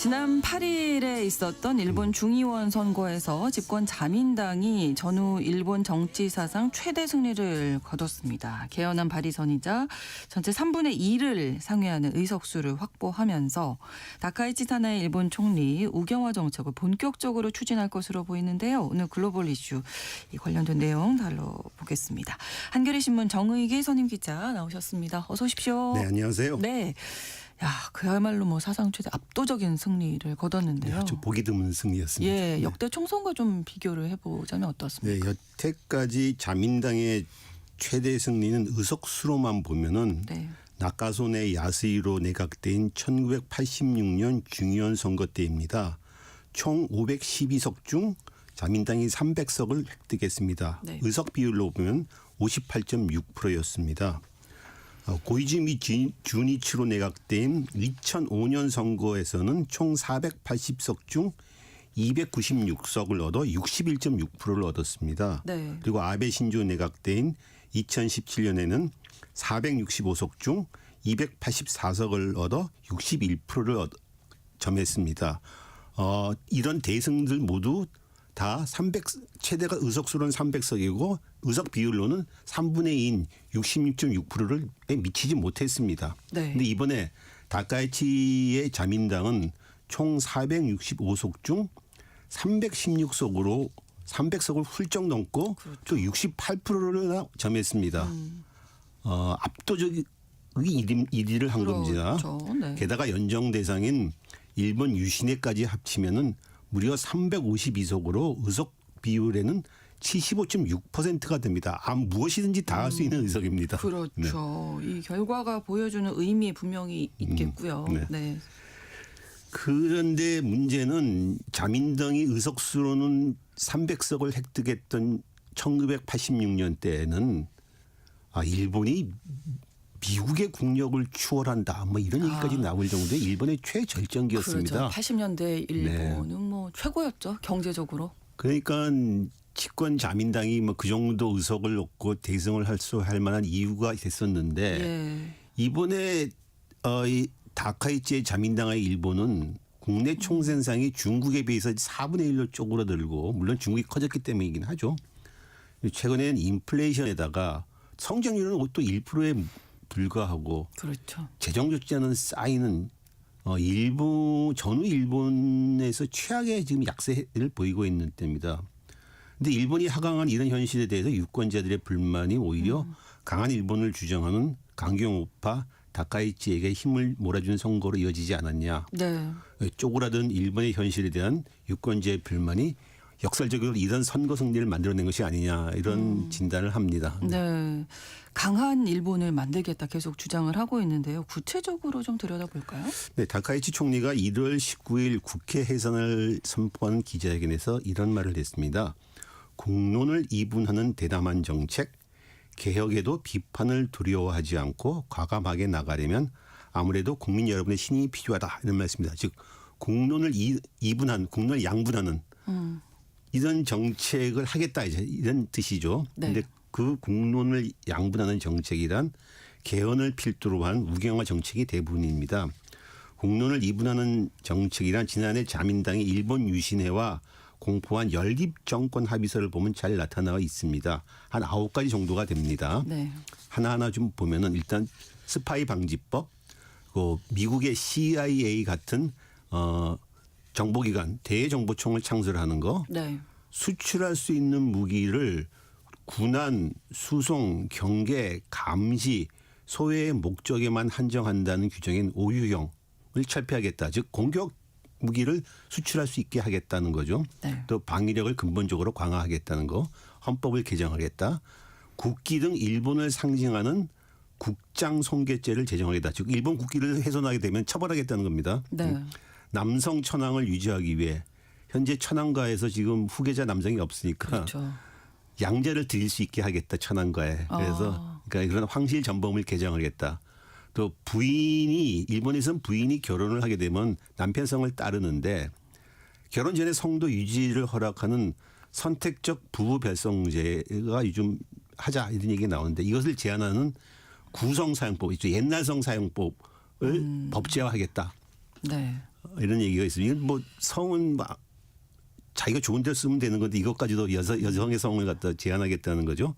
지난 8일에 있었던 일본 중의원 선거에서 집권 자민당이 전후 일본 정치 사상 최대 승리를 거뒀습니다. 개헌안 발의선이자 전체 3분의 2를 상회하는 의석수를 확보하면서 다카이치 타나의 일본 총리 우경화 정책을 본격적으로 추진할 것으로 보이는데요. 오늘 글로벌 이슈 이 관련된 내용 다뤄보겠습니다. 한겨레 신문 정의기 선임 기자 나오셨습니다. 어서 오십시오. 네, 안녕하세요. 네. 야, 그야말로 뭐 사상 최대 압도적인 승리를 거뒀는데요. 네, 좀 보기 드문 승리였습니다. 예, 역대 총선과 좀 비교를 해보자면 어떻습니까? 네, 여태까지 자민당의 최대 승리는 의석수로만 보면은 네. 나카소네 야스히로 내각 때인 1986년 중의원 선거 때입니다. 총 512석 중 자민당이 300석을 획득했습니다. 네. 의석 비율로 보면 58.6%였습니다. 고이즈미 주니치로 내각 때인 2005년 선거에서는 총 480석 중 296석을 얻어 61.6%를 얻었습니다. 네. 그리고 아베 신조 내각 때인 2017년에는 465석 중 284석을 얻어 61%를 점했습니다. 이런 대승들 모두 다 최대가 의석수로는 300석이고 의석 비율로는 3분의 2인 66.6%를 미치지 못했습니다. 네. 그런데 이번에 다카이치의 자민당은 총 465석 중 316석으로 300석을 훌쩍 넘고 그렇죠. 또 68%를 점했습니다. 압도적인 1위를 한 겁니다. 그렇죠. 네. 게다가 연정 대상인 일본 유신회까지 합치면은 무려 352석으로 의석 비율에는 75.6%가 됩니다. 무엇이든지 다 할 수 있는 의석입니다. 그렇죠. 네. 이 결과가 보여주는 의미 분명히 있겠고요. 네. 네. 그런데 문제는 자민당이 의석수로는 300석을 획득했던 1986년 때에는 일본이 미국의 국력을 추월한다. 뭐 이런 얘기까지 나올 정도의 일본의 최절정기였습니다. 그렇죠. 80년대 일본은 네. 뭐 최고였죠. 경제적으로. 그러니까 집권 자민당이 뭐 그 정도 의석을 얻고 대승을 할 만한 이유가 됐었는데 예. 이번에 이 다카이치의 자민당의 일본은 국내 총생산이 중국에 비해서 4분의 1로 쪼그라들고 물론 중국이 커졌기 때문이긴 하죠. 최근에는 인플레이션에다가 성장률은 또 1%에 불과하고 그렇죠. 재정조치자는 쌓이는 전후 일본에서 최악의 지금 약세를 보이고 있는 때입니다. 그런데 일본이 하강한 이런 현실에 대해서 유권자들의 불만이 오히려 강한 일본을 주장하는 강경우파 다카이치에게 힘을 몰아준 선거로 이어지지 않았냐. 네. 쪼그라든 일본의 현실에 대한 유권자의 불만이 역설적으로 이런 선거 승리를 만들어낸 것이 아니냐 이런 진단을 합니다. 네. 강한 일본을 만들겠다 계속 주장을 하고 있는데요. 구체적으로 좀 들여다볼까요? 네, 다카이치 총리가 1월 19일 국회 해산을 선포한 기자회견에서 이런 말을 했습니다. 국론을 이분하는 대담한 정책, 개혁에도 비판을 두려워하지 않고 과감하게 나가려면 아무래도 국민 여러분의 신임이 필요하다 이런 말씀입니다. 즉 국론을 국론을 양분하는 이런 정책을 하겠다 이런 뜻이죠. 그런데 네. 그 국론을 양분하는 정책이란 개헌을 필두로 한 우경화 정책이 대부분입니다. 국론을 이분하는 정책이란 지난해 자민당이 일본 유신회와 공포한 연립 정권 합의서를 보면 잘 나타나와 있습니다. 한 9가지 정도가 됩니다. 네. 하나하나 좀 보면은 일단 스파이 방지법, 미국의 CIA 같은 정보기관 대정보청을 창설하는 거, 네. 수출할 수출할 수 있는 무기를 군안, 수송, 경계, 감시, 소외의 목적에만 한정한다는 규정인 오유형을 철폐하겠다. 즉 공격 무기를 수출할 수 있게 하겠다는 거죠. 네. 또 방위력을 근본적으로 강화하겠다는 거. 헌법을 개정하겠다. 국기 등 일본을 상징하는 국장 손괴죄를 제정하겠다. 즉 일본 국기를 훼손하게 되면 처벌하겠다는 겁니다. 네. 남성 천황을 유지하기 위해 현재 천황가에서 지금 후계자 남성이 없으니까 그렇죠. 양자를 드릴 수 있게 하겠다 천황가에. 그래서 그러니까 그런 황실 전범을 개정하겠다. 또 일본에서는 부인이 결혼을 하게 되면 남편 성을 따르는데 결혼 전에 성도 유지를 허락하는 선택적 부부 별성제가 요즘 하자 이런 얘기가 나오는데 이것을 제한하는 구성사용법 있죠. 옛날 성사용법을 법제화하겠다. 네. 이런 얘기가 있습니다. 이건 뭐 성은 막 자기가 좋은 데 쓰면 되는 건데 이것까지도 여성의 성을 갖다 제한하겠다는 거죠.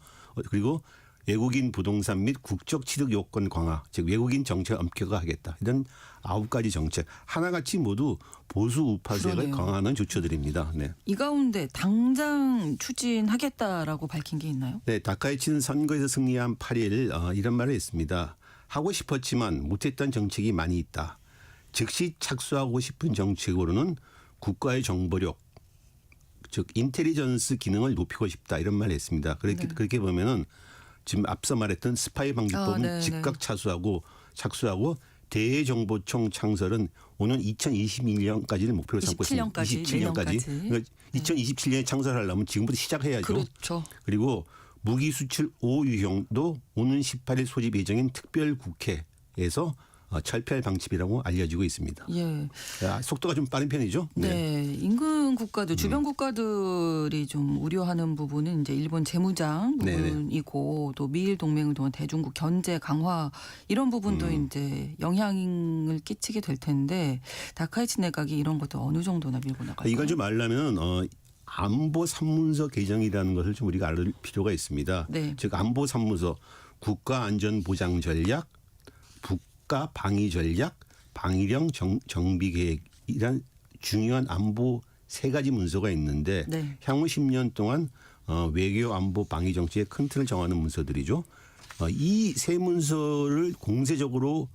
그리고 외국인 부동산 및 국적 취득 요건 강화, 즉 외국인 정책 엄격화하겠다. 이런 9가지 정책 하나같이 모두 보수 우파색을 그러네요. 강화하는 조처들입니다. 네. 이 가운데 당장 추진하겠다라고 밝힌 게 있나요? 네, 다카이치는 선거에서 승리한 8일 이런 말을 했습니다. 하고 싶었지만 못했던 정책이 많이 있다. 즉시 착수하고 싶은 정책으로는 국가의 정보력, 즉 인텔리전스 기능을 높이고 싶다 이런 말을 했습니다. 그렇게 보면은 지금 앞서 말했던 스파이 방지법은 즉각 착수하고 대정보청 창설은 오는 2021년까지를 목표로 삼고 있습니다. 27년까지. 그러니까 2027년에 창설하려면 지금부터 시작해야죠. 그렇죠. 그리고 무기 수출 5유형도 오는 18일 소집 예정인 특별 국회에서 철폐할 방침이라고 알려지고 있습니다. 예. 속도가 좀 빠른 편이죠. 네. 인근 국가들, 주변 국가들이 좀 우려하는 부분은 이제 일본 재무장 부분이고 또 미일 동맹을 통한 대중국 견제 강화 이런 부분도 이제 영향을 끼치게 될 텐데 다카이치 내각이 이런 것도 어느 정도나 밀고 나갈까요? 이걸 좀 알려면 안보 산문서 개정이라는 것을 좀 우리가 알 필요가 있습니다. 네. 즉 안보 산문서, 국가 안전 보장 전략, 국가 방위 전략, 방위령 정비 계획이란 중요한 안보 3가지 문서가 있는데 네. 향후 10년 동안 외교 안보 방위 정책의 큰 틀을 정하는 문서들이죠. 이 세 문서를 공세적으로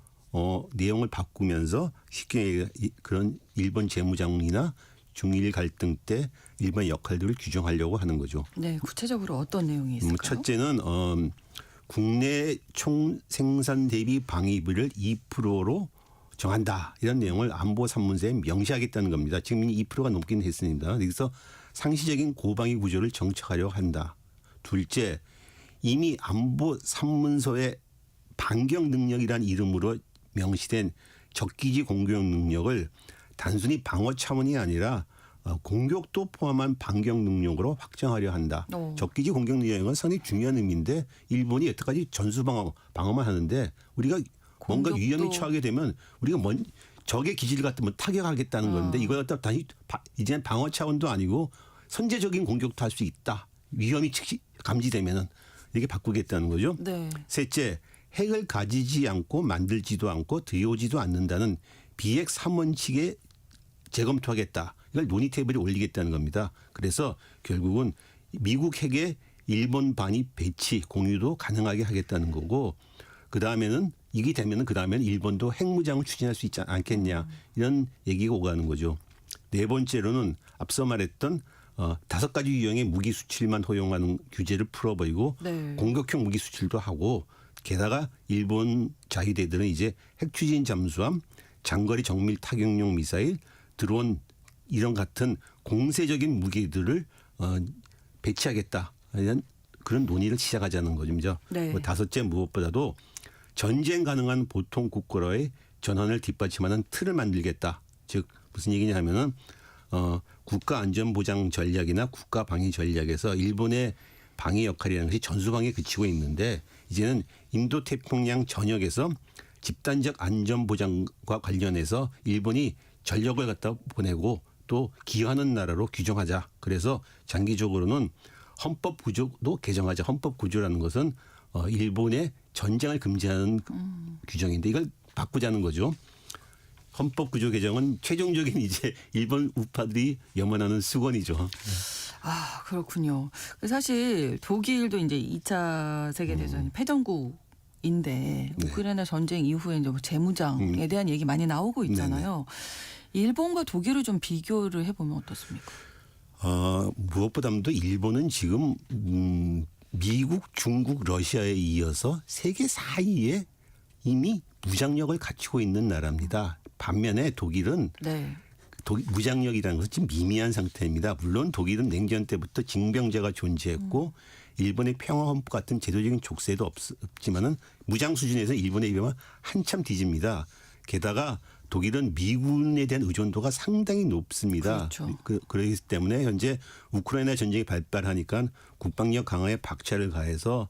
내용을 바꾸면서 쉽게 그런 일본 재무장이나 중일 갈등 때 일본의 역할들을 규정하려고 하는 거죠. 네, 구체적으로 어떤 내용이 있을까요? 첫째는 국내 총 생산 대비 방위비를 2%로 정한다. 이런 내용을 안보 산문서에 명시하겠다는 겁니다. 지금 2%가 넘긴 했습니다. 그래서 상시적인 고방위 구조를 정착하려고 한다. 둘째, 이미 안보 산문서에 반경 능력이라는 이름으로 명시된 적기지 공격 능력을 단순히 방어 차원이 아니라 공격도 포함한 반경 능력으로 확정하려 한다. 적기지 공격 능력은 상당히 중요한 의미인데 일본이 여태까지 전수 방어만 하는데 우리가 뭔가 위험에 처하게 되면 우리가 적의 기지를 갖다 타격하겠다는 건데 이걸 갖다 다시 이제는 방어 차원도 아니고 선제적인 공격도 할 수 있다. 위험이 즉시 감지되면은 이렇게 바꾸겠다는 거죠. 네. 셋째, 핵을 가지지 않고 만들지도 않고 들여오지도 않는다는 비핵 3원칙에 재검토하겠다. 이걸 논의 테이블에 올리겠다는 겁니다. 그래서 결국은 미국 핵의 일본 반입 배치 공유도 가능하게 하겠다는 거고 그다음에는 이게 되면은 그다음에는 일본도 핵무장을 추진할 수 있지 않겠냐 이런 얘기가 오가는 거죠. 네 번째로는 앞서 말했던 5가지 유형의 무기 수출만 허용하는 규제를 풀어버리고 공격형 무기 수출도 하고 게다가 일본 자위대들은 이제 핵 추진 잠수함, 장거리 정밀 타격용 미사일, 드론 이런 같은 공세적인 무기들을 배치하겠다. 이런 그런 논의를 시작하자는 거죠. 네. 다섯째 무엇보다도 전쟁 가능한 보통 국가로의 전환을 뒷받침하는 틀을 만들겠다. 즉 무슨 얘기냐 하면은 국가 안전 보장 전략이나 국가 방위 전략에서 일본의 방위 역할이라는 것이 전수방위에 그치고 있는데 이제는 인도 태평양 전역에서 집단적 안전 보장과 관련해서 일본이 전력을 갖다 보내고 또 기여하는 나라로 규정하자. 그래서 장기적으로는 헌법 구조도 개정하자. 헌법 구조라는 것은 일본의 전쟁을 금지하는 규정인데 이걸 바꾸자는 거죠. 헌법 구조 개정은 최종적인 이제 일본 우파들이 염원하는 수건이죠. 아, 그렇군요. 사실 독일도 이제 2차 세계대전 패전국인데 우크라이나 전쟁 이후에 이제 재무장에 대한 얘기 많이 나오고 있잖아요. 일본과 독일을 좀 비교를 해보면 어떻습니까? 무엇보다도 일본은 지금 미국, 중국, 러시아에 이어서 세계 4위에 이미 무장력을 갖추고 있는 나라입니다. 반면에 독일은 무장력이라는 것은 지금 미미한 상태입니다. 물론 독일은 냉전 때부터 징병제가 존재했고 일본의 평화헌법 같은 제도적인 족쇄도 없지만은 무장 수준에서 일본에 비하면 한참 뒤집니다. 게다가 독일은 미군에 대한 의존도가 상당히 높습니다. 그렇죠. 그렇기 때문에 현재 우크라이나 전쟁이 발발하니까 국방력 강화에 박차를 가해서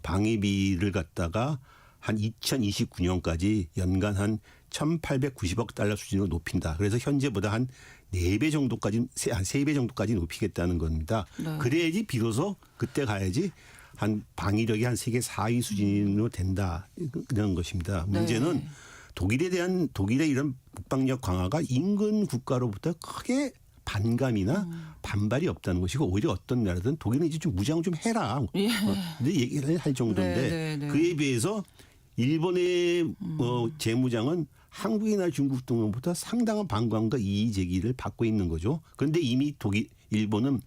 방위비를 갖다가 한 2029년까지 연간 한 1,890억 달러 수준으로 높인다. 그래서 현재보다 한 4배 정도까지 한 3배 정도까지 높이겠다는 겁니다. 네. 그래야지 비로소 그때 가야지 한 방위력이 한 세계 4위 수준으로 된다. 그런 것입니다. 문제는 네. 독일의 이런 국방력 강화가 인근 국가로부터 크게 반감이나 반발이 없다는 것이고 오히려 어떤 나라든 독일은 이제 좀 무장 좀 해라. 예. 근데 얘기를 할 정도인데 네, 네, 네. 그에 비해서 일본의 재무장은 한국이나 중국 등보다 상당한 반감과 이의 제기를 받고 있는 거죠. 그런데 이미 일본은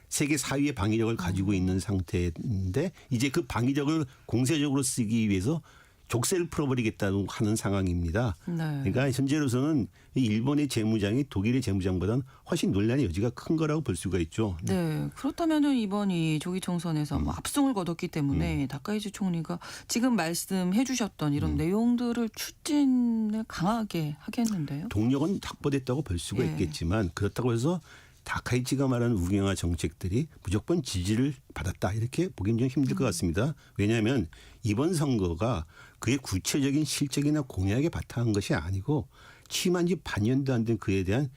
세계 4위의 방위력을 가지고 있는 상태인데 이제 그 방위력을 공세적으로 쓰기 위해서 족쇄를 풀어버리겠다고 하는 상황입니다. 네. 그러니까 현재로서는 이 일본의 재무장이 독일의 재무장보다는 훨씬 논란의 여지가 큰 거라고 볼 수가 있죠. 네. 그렇다면은 이번 이 조기 총선에서 뭐 압승을 거뒀기 때문에 다카이치 총리가 지금 말씀해 주셨던 이런 내용들을 추진을 강하게 하겠는데요. 동력은 확보됐다고 볼 수가 예. 있겠지만 그렇다고 해서 다카이치가 말하는 우경화 정책들이 무조건 지지를 받았다 이렇게 보기는 좀 힘들 것 같습니다. 왜냐하면 이번 선거가 그의 구체적인 실적이나 공약에 바탕한 것이 아니고 취임한 지 반년도 안 된 그에 대한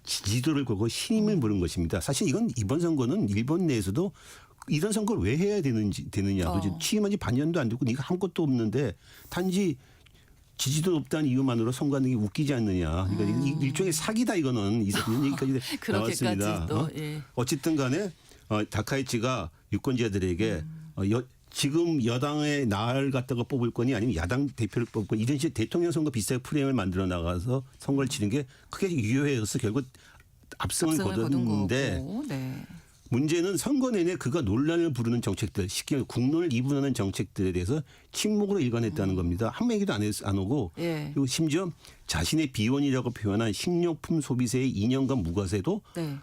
지지도를 걸고 신임을 물은 것입니다. 사실 이건 이번 선거는 일본 내에서도 이런 선거를 왜 해야 되느냐. 취임한 지 반년도 안 됐고 네가 아무것도 없는데 단지 지지도 없다는 이유만으로 선거하는 게 웃기지 않느냐. 그러니까 일종의 사기다 이거는 이런 얘기까지 나왔습니다. 또, 예. 어쨌든 간에 다카이치가 유권자들에게 지금 여당의 나를 갖다가 뽑을 거니 아니면 야당 대표를 뽑을 거니 이런 식의 대통령 선거 비슷하게 프레임을 만들어 나가서 선거를 치는 게 크게 유효해서 결국 압승을 거둔 거뒀는데 거고. 네. 문제는 선거 내내 그가 논란을 부르는 정책들, 쉽게 말해 국론을 이분하는 정책들에 대해서 침묵으로 일관했다는 겁니다. 한 얘기도 안 오고 예. 그리고 심지어 자신의 비원이라고 표현한 식료품 소비세의 2년간 무과세도 네.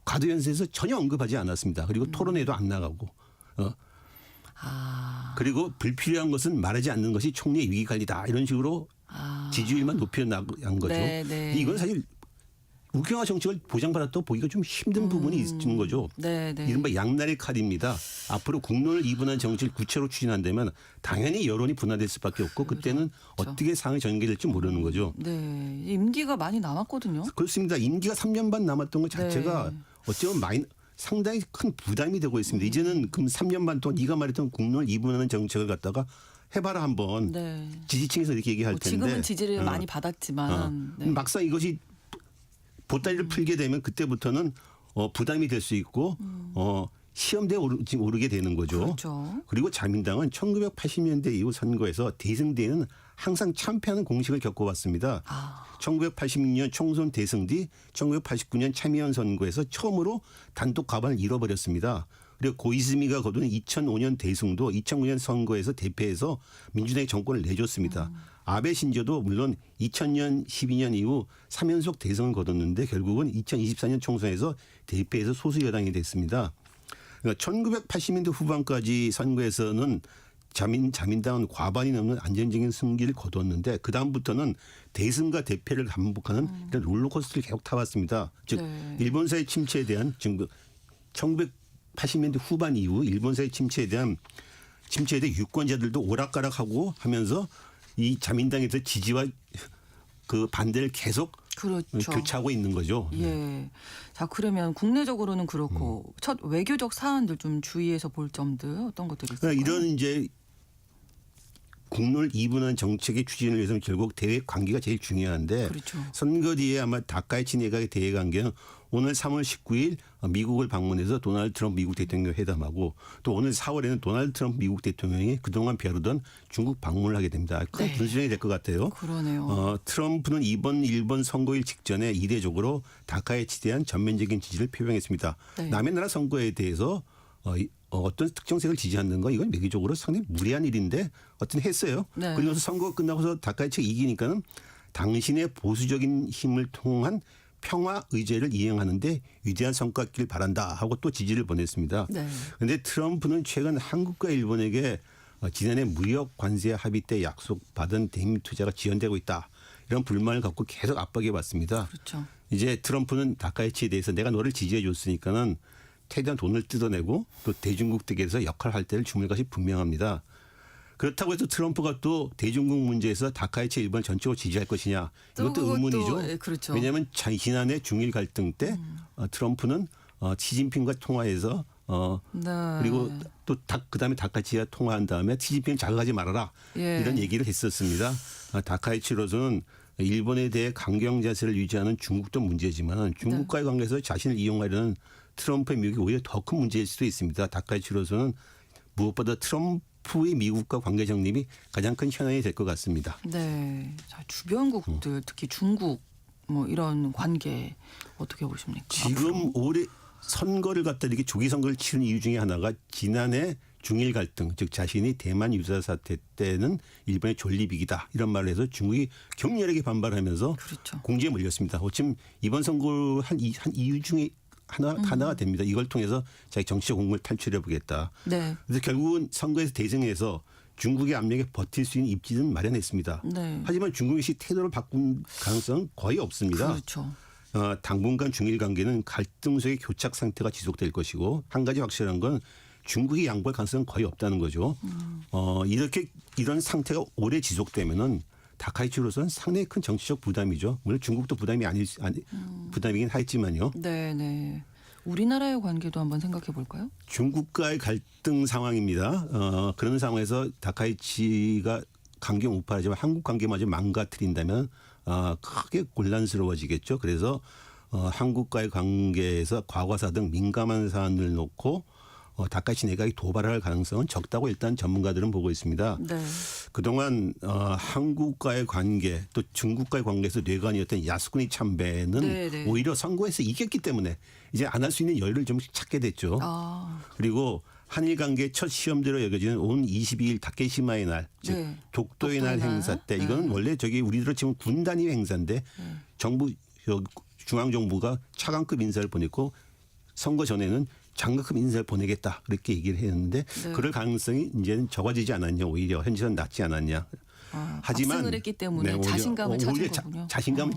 과도연세에서 전혀 언급하지 않았습니다. 그리고 토론회도 안 나가고 그리고 불필요한 것은 말하지 않는 것이 총리의 위기관리다 이런 식으로 지지율만 높여 나간 거죠. 네, 네. 이건 사실 우경화 정책을 보장받았다고 보기가 좀 힘든 부분이 있는 거죠. 네, 네. 이른바 양날의 칼입니다. 앞으로 국론을 이분한 정책을 구체로 추진한다면 당연히 여론이 분화될 수밖에 없고 그때는 그렇죠. 어떻게 상황이 전개될지 모르는 거죠. 네. 임기가 많이 남았거든요. 그렇습니다. 임기가 3년 반 남았던 것 자체가 네. 어쩌면 상당히 큰 부담이 되고 있습니다. 이제는 그럼 3년 반 동안 네가 말했던 국론을 이분하는 정책을 갖다가 해봐라 한번. 네. 지지층에서 이렇게 얘기할 뭐 텐데. 지금은 지지를 많이 받았지만 네. 막상 이것이 보따리를 풀게 되면 그때부터는 부담이 될 수 있고 시험대에 오르게 되는 거죠. 그렇죠. 그리고 자민당은 1980년대 이후 선거에서 대승대에는 항상 참패하는 공식을 겪어왔습니다. 1986년 총선 대승 뒤 1989년 참의원 선거에서 처음으로 단독 과반을 잃어버렸습니다. 그리고 고이즈미가 거둔 2005년 대승도 2009년 선거에서 대패해서 민주당이 정권을 내줬습니다. 아베 신조도 물론 2000년 12년 이후 3연속 대승을 거뒀는데 결국은 2024년 총선에서 대패해서 소수 여당이 됐습니다. 그러니까 1980년대 후반까지 선거에서는 자민당은 과반이 넘는 안정적인 승기를 거뒀는데 그다음부터는 대승과 대패를 반복하는 이런 롤러코스터를 계속 타왔습니다. 즉 네. 일본사의 침체에 대한 지금 1980년대 후반 이후 일본사의 침체에 대해 유권자들도 오락가락하고 하면서 이 자민당에서 지지와 그 반대를 계속 그렇죠. 교차하고 있는 거죠. 예. 자, 그러면 국내적으로는 그렇고 첫 외교적 사안들 좀 주의해서 볼 점들 어떤 것들이 있을까요? 그러니까 이런 이제 국론을 이분한 정책의 추진을 위해서는 결국 대외 관계가 제일 중요한데 그렇죠. 선거 뒤에 아마 다카이치 내각의 대외 관계는 오늘 3월 19일 미국을 방문해서 도널드 트럼프 미국 대통령 회담하고 또 오늘 4월에는 도널드 트럼프 미국 대통령이 그동안 벼르던 중국 방문을 하게 됩니다. 큰 네. 분수령이 될 것 같아요. 그러네요. 트럼프는 이번 일본 선거일 직전에 이례적으로 다카이치에 대한 전면적인 지지를 표명했습니다. 네. 남의 나라 선거에 대해서 어떤 특정색을 지지하는 건 이건 외교적으로 상당히 무리한 일인데 어쨌든 했어요. 네. 그리고서 선거 끝나고서 다카이치가 이기니까는 당신의 보수적인 힘을 통한 평화 의제를 이행하는데 위대한 성과 있길 바란다 하고 또 지지를 보냈습니다. 그런데 네. 트럼프는 최근 한국과 일본에게 지난해 무역 관세 합의 때 약속받은 대미 투자가 지연되고 있다. 이런 불만을 갖고 계속 압박해 왔습니다. 그렇죠. 이제 트럼프는 다카이치에 대해서 내가 너를 지지해 줬으니까는 최대한 돈을 뜯어내고 또 대중국 측에서 역할을 할 때를 주물 것이 분명합니다. 그렇다고 해서 트럼프가 또 대중국 문제에서 다카이치 일본을 전적으로 지지할 것이냐 또 이것도 그것도, 의문이죠. 예, 그렇죠. 왜냐하면 지난해 중일 갈등 때 트럼프는 시진핑과 통화해서 네. 그리고 또 그다음에 다카이치와 통화한 다음에 시진핑을 자극하지 말아라 예. 이런 얘기를 했었습니다. 다카이치로서는 일본에 대해 강경 자세를 유지하는 중국도 문제지만 중국과의 관계에서 자신을 이용하려는 트럼프의 미국이 오히려 더 큰 문제일 수도 있습니다. 다카이치로서는 무엇보다 트럼프의 미국과 관계 정립이 가장 큰 현안이 될 것 같습니다. 네. 자, 주변국들 특히 중국 뭐 이런 관계 어떻게 보십니까? 지금 올해 선거를 갖다 이렇게 조기 선거를 치른 이유 중에 하나가 지난해 중일 갈등, 즉 자신이 대만 유사 사태 때는 일본의 존립이기다 이런 말을 해서 중국이 격렬하게 반발하면서 그렇죠. 공지에 몰렸습니다. 어쩜 이번 선거 한 이유 중에 하나가 됩니다. 이걸 통해서 자기 정치적 공을 탈출해 보겠다. 네. 그래서 결국은 선거에서 대승해서 중국의 압력에 버틸 수 있는 입지는 마련했습니다. 네. 하지만 중국이 태도를 바꾼 가능성은 거의 없습니다. 그렇죠. 당분간 중일 관계는 갈등 속의 교착 상태가 지속될 것이고 한 가지 확실한 건 중국이 양보할 가능성은 거의 없다는 거죠. 이런 상태가 오래 지속되면은 다카이치로서는 상당히 큰 정치적 부담이죠. 물론 중국도 부담이긴 하지만요. 네, 네. 우리나라의 관계도 한번 생각해 볼까요? 중국과의 갈등 상황입니다. 그런 상황에서 다카이치가 강경 우파하지만 한국 관계마저 망가뜨린다면 크게 곤란스러워지겠죠. 그래서 한국과의 관계에서 과거사 등 민감한 사안을 놓고 다카이치 내각이 도발할 가능성은 적다고 일단 전문가들은 보고 있습니다. 네. 그동안 한국과의 관계 또 중국과의 관계에서 뇌관이었던 야스쿠니 참배는 네, 네. 오히려 선거에서 이겼기 때문에 이제 안 할 수 있는 여유를 좀 찾게 됐죠. 그리고 한일 관계 첫 시험대로 여겨지는 온 22일 다케시마의 날, 즉 네. 독도의 날 행사 때 이거는 원래 원래 지금 군 단위 행사인데 정부 중앙정부가 차관급 인사를 보냈고 선거 전에는 장관급 인사를 보내겠다 그렇게 얘기를 했는데 네. 그럴 가능성이 이제는 적어지지 않았냐 오히려 현실은 낮지 않았냐. 하지만 압승을 했기 때문에 오히려 자신감을 찾은 거군요. 자신감을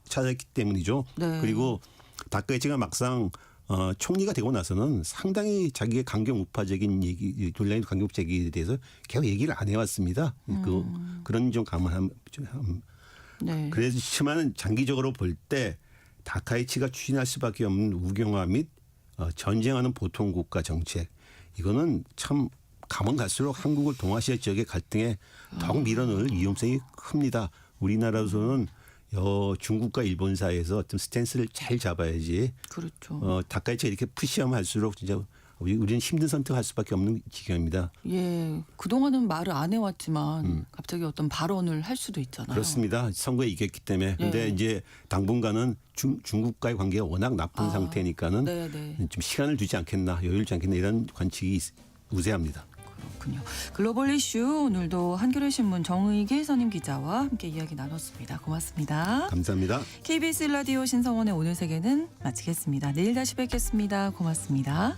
찾았기 때문이죠. 네. 그리고 다카이치가 막상 총리가 되고 나서는 상당히 자기의 강경 우파적인 얘기, 논란의 강경 우파 얘기에 대해서 계속 얘기를 안 해왔습니다. 그런 좀 감안함. 네. 그렇지만 장기적으로 볼 때 다카이치가 추진할 수밖에 없는 우경화 및 전쟁하는 보통 국가 정책 이거는 참 가면 갈수록 한국을 동아시아 지역의 갈등에 더욱 밀어넣을 위험성이 큽니다. 우리나라로서는 중국과 일본 사이에서 어떤 스탠스를 잘 잡아야지. 그렇죠. 다카이치가 이렇게 푸시하면 할수록 진짜 우리는 힘든 선택할 수밖에 없는 지경입니다. 예, 그동안은 말을 안 해왔지만 갑자기 어떤 발언을 할 수도 있잖아요. 그렇습니다. 선거에 이겼기 때문에. 근데 이제 당분간은 중국과의 관계가 워낙 나쁜 상태니까는 네네. 좀 시간을 두지 않겠나, 여유를 두지 않겠나 이런 관측이 우세합니다. 그렇군요. 글로벌 이슈 오늘도 한겨레 신문 정의계 선임 기자와 함께 이야기 나눴습니다. 고맙습니다. 감사합니다. KBS 라디오 신성원의 오늘 세계는 마치겠습니다. 내일 다시 뵙겠습니다. 고맙습니다.